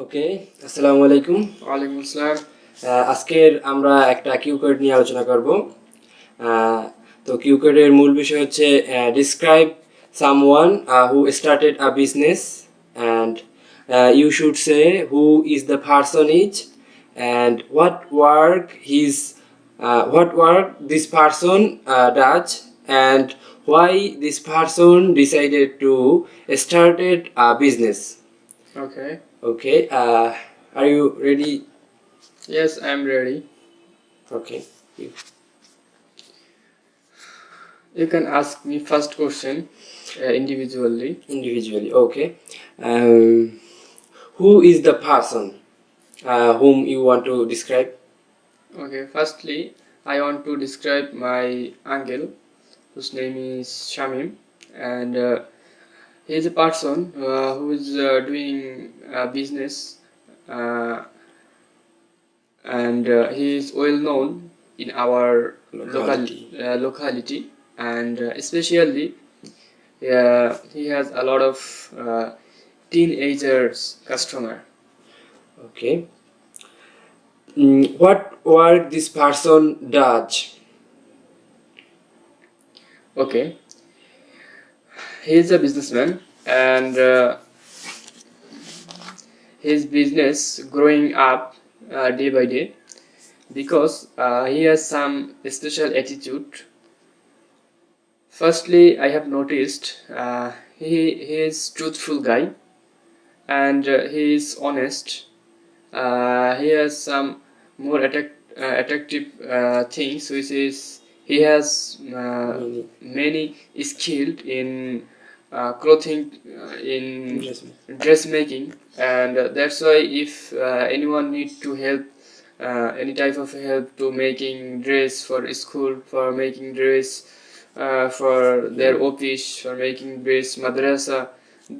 ওকে, আসসালামু আলাইকুম। ওয়ালাইকুম আসসালাম। আজকের আমরা একটা কিউ কোড নিয়ে আলোচনা করব। তো কিউ কোডের মূল বিষয় হচ্ছে describe someone who started a business and you should say who is the person is and what work this person does and why this person decided to started a business. Okay. Okay, are you ready? Yes, I'm ready. Okay. You can ask me first question individually. Individually. Okay. Who is the person whom you want to describe? Okay. Firstly, I want to describe my uncle, whose name is Shamim, and he is a person who is doing business, uh, and he is well known in our locality, and especially he has a lot of teenagers customer. Okay. What work this person does? Okay, he is a businessman, and his business growing up day by day because he has some special attitude. Firstly, I have noticed he is truthful guy, and he is honest. He has some more attractive things, which is he has many skilled in clothing, in dressmaking, and that's why if anyone need to help, any type of help to making dress for school, for making dress for their office, for making dress madrasa,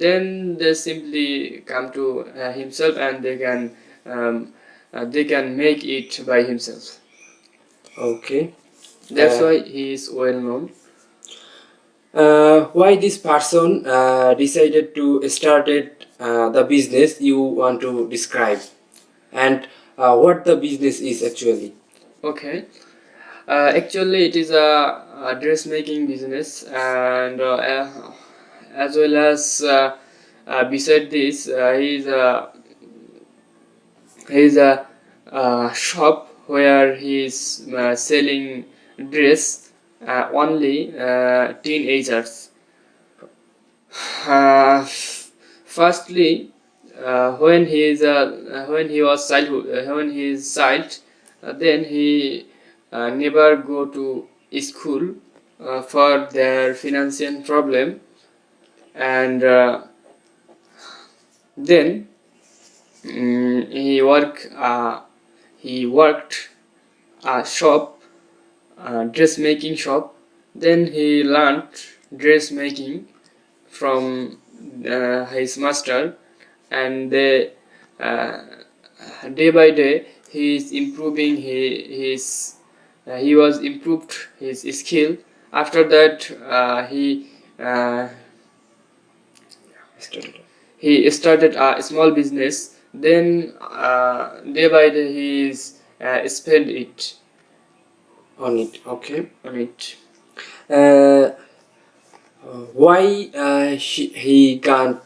then they simply come to himself, and they can make it by himself. Okay. That's why he is well known. Why this person decided to started the business you want to describe, and what the business is actually? Okay. Actually, it is a dressmaking business, and as well as beside this, he is a shop where he is selling dress only teenagers. Firstly, when he was childhood, when he is child, then he never go to school for their financial problem, and then he worked a shop, dressmaking shop. Then he learned dressmaking from his master, and uh, day by day he is improving he was improved his skill. After that, uh, he started a small business. Then day by day he is spend it On it. Okay. on it. Uh, why he can't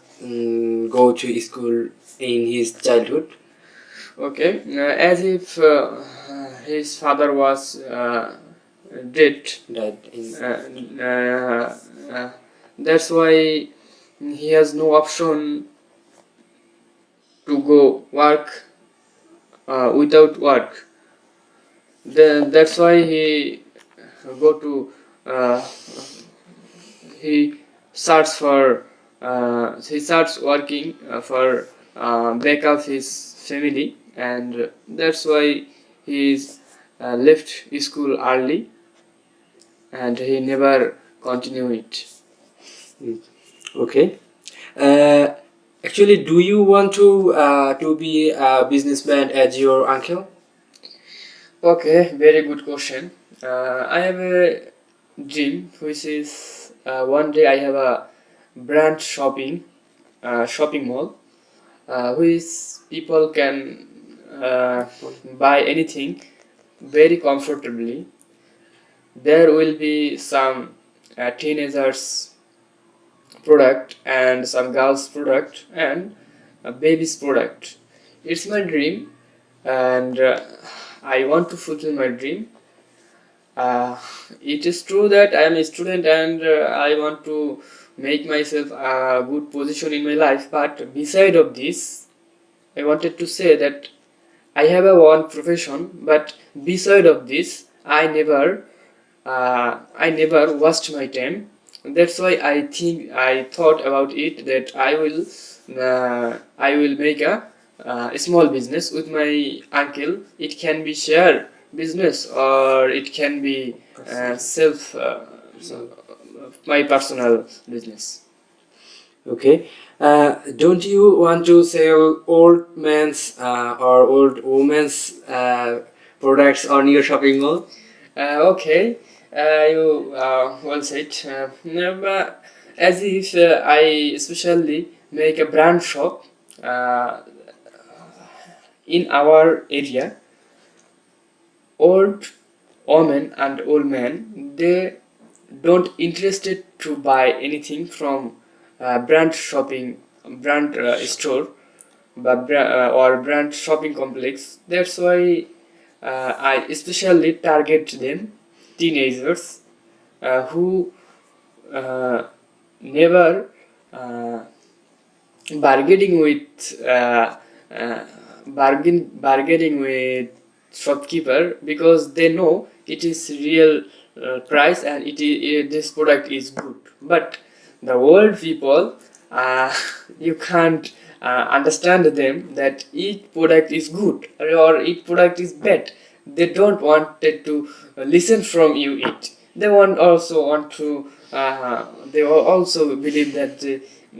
go to school in his childhood? Okay, as if his father was dead. That in That's why he has no option to go work without work. Then that's why go to he he starts working for back of his family, and that's why he's left school early, and he never continue it. okay. Uh, Actually, do you want to be a businessman as your uncle? Okay, very good question. I have a dream, which is one day I have a brand shopping mall, which people can buy anything very comfortably. There will be some teenagers product and some girls product and a baby's product. It's my dream, and I want to fulfill my dream. uh, it is true that I am a student and I want to make myself a good position in my life, but beside of this I wanted to say that I have a one profession, but beside of this I never wasted my time. That's why I thought about it that I will make a small business with my uncle. It can be share business or it can be self my personal business. Okay. Don't you want to sell old men's or old women's products on your shopping mall? Okay, you well said. But as if I especially make a brand shop uh, in our area, old women and old men, they don't interested to buy anything from brand shopping, brand store, but or brand shopping complex. That's why I especially target them, teenagers who uh, never uh, bargaining with bargaining with shopkeeper because they know it is real price and this product is good. But the old people, you can't understand them that each product is good or each product is bad. They don't want it to listen from you it. They want to they also believe that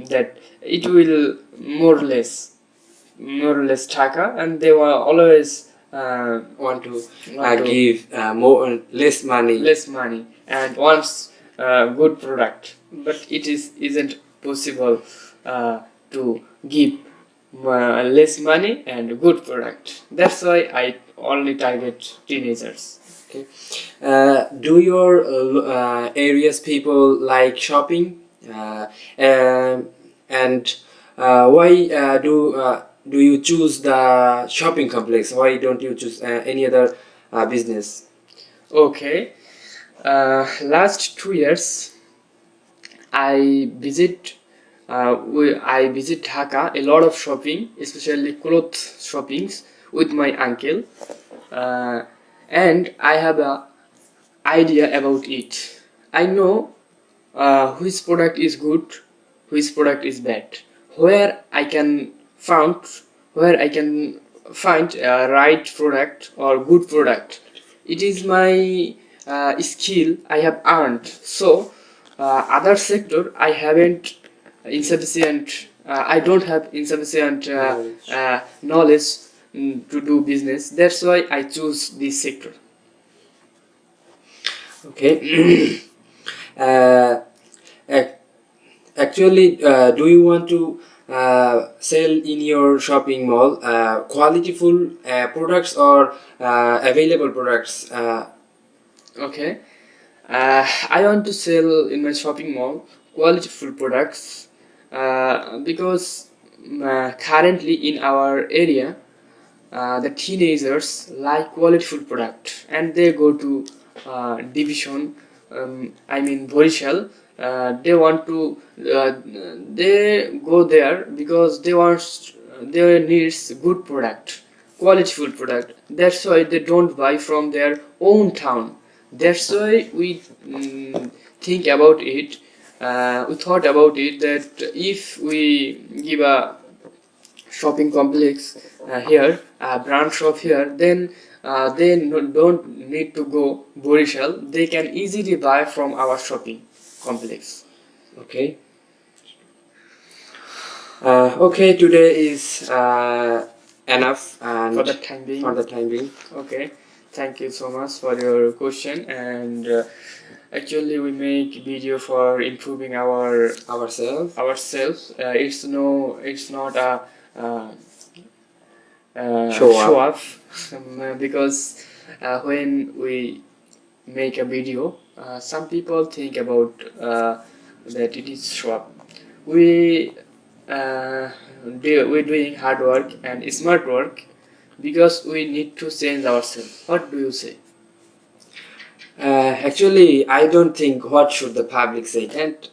that it will more or less taka, and they were always Want to want to give more less money? less money and wants good product, but it isn't possible to give less money and good product. That's why I only target teenagers. Okay. Do your area's people like shopping? And why do you choose the shopping complex? Why don't you choose any other business? Okay, last 2 years I visit Dhaka a lot of shopping, especially clothes shoppings with my uncle, uh, and I have a idea about it. I know which product is good, which product is bad, where I can found where I can find a right product or good product. It is my skill I have earned. So other sector I haven't insufficient. I don't have insufficient knowledge to do business. That's why I choose this sector. Okay. uh, ac- Actually, do you want to sell in your shopping mall qualityful products or available products? Okay. I want to sell in my shopping mall quality food products because currently in our area the teenagers like quality food product and they go to division, I mean Borishal. They want to they go there because they needs good product, quality food product. That's why they don't buy from their own town. That's why we think about it. We thought about it that if we give a shopping complex here, a brand shop here, then they don't need to go Borishal. They can easily buy from our shopping complex. Okay. Okay, today is enough and For the time being. for the time being. Okay, thank you so much for your question. And actually, we make video for improving Ourselves. ourselves. It's not a uh, Show show up. off because when we make a video, some people think about that it is show up. We we're doing hard work and smart work because we need to change ourselves. What do you say? Actually, I don't think what should the public say, and